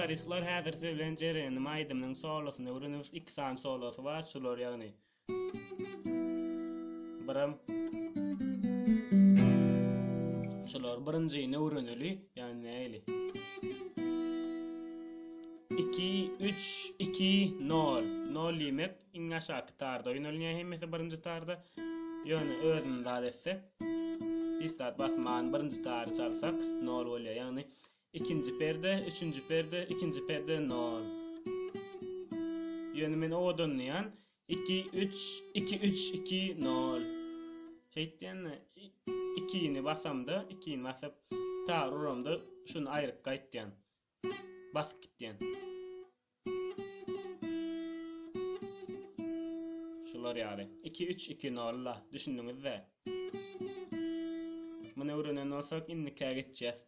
gitaristlar häzir bilen jerenim aýdymyň solosuna urunyp 2 san solosy var, şular ýagny. Biram şular birinjine urunyly, ýagny näili? 2 3 2 0 0 limek iň aşaky tarda oýnalýan hemmesi birinji tarda. Ýöne özüni zat etsek, istat basman birinji tarda çalsak 0 bolýar. Ýagny ikinji perde, üçüncü perde, ikinji perde 0. Ýöne men odanýan 2 3 2 3 2 0. Şeýtden 2-ni basamda, 2-ni basıp tar uramda şunu aýryp gaýtdýan. Basyp gitdýän. Şular ýaly. 2 3 2 0 la. Düşündiňizde. Muna öwrenen bolsak indi kägetjäs.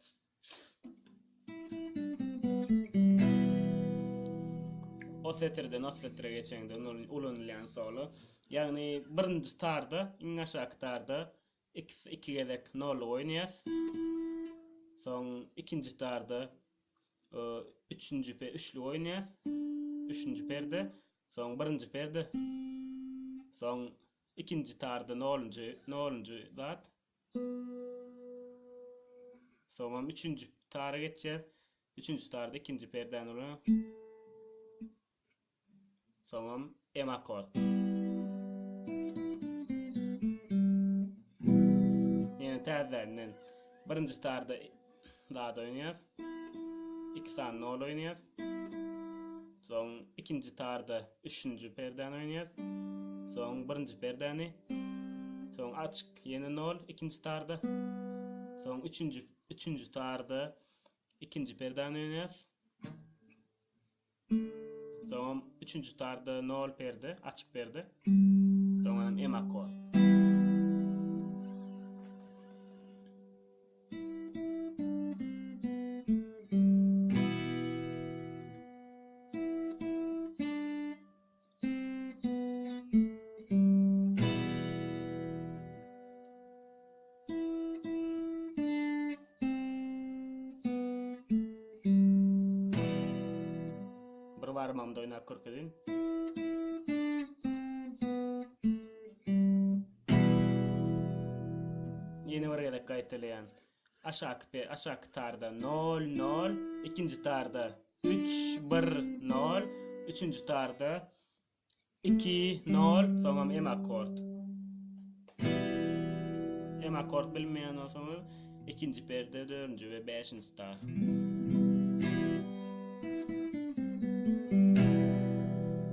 O setirden o setire geçeňde ulanylýan solo. Ýagny birinji tarda, iň aşaky tarda 2 gezek 0 oýnaýas. Soň ikinji tarda üçüncü üçlü oýnaýas. Üçüncü perde, soň birinji perde. Soň ikinji tarda 0-njy zat. Soň üçüncü tara geçýär. Üçüncü tarda ikinji perden ulan. Soň em akord. Ýani täzeden birinji tarda zat oýnaýas. 2 san 0 oýnaýas. Soň ikinji tarda üçüncü perden oýnaýas. Soň birinji perdeni. Soň açyk ýene 0 ikinji tarda. Soň üçüncü tarda ikinji perden oýnaýas. Soň üçüncü tarda 0 perde, açyk perde. Soň em akord. Bir barmamda oýnap körkezin. Ýene bir gezek gaýtalýan. Aşaky tarda 0 0, ikinji tarda 3 1 0, üçüncü tarda 2 0, soňam em akord. Em akord bilmeýän bolsaňyz ikinji perde, 4-nji we 5-nji tar.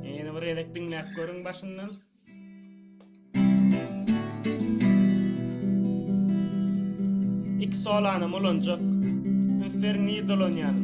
Ýene bir gezek diňläp görüň başyndan. İki solanım olunjak. Ünsler ni dolanýan.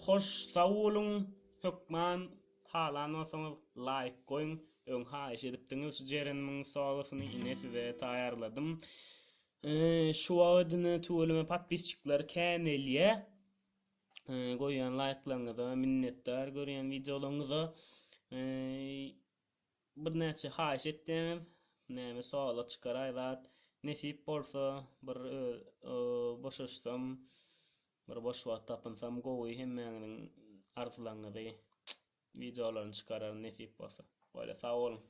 Hoş sağ olun, hökman halan olsaňyz like goýun, öň haýyş edipdiňiz şu jereniň solasyny ine size taýýarladym. Şu wagtyny tölüme patpisçyklar känelýe goýan like'laryňyza minnetdar, görýän videolaryňyza bir näçe haýyş etdiňiz, näme soala çykaraýlar, nesip bolsa bir boşaşsam, bir boş wagt tapynsam gowy hemmäňiň arzularynysy videolaryny çykarar nesip bolsa. Böyle sağ olun.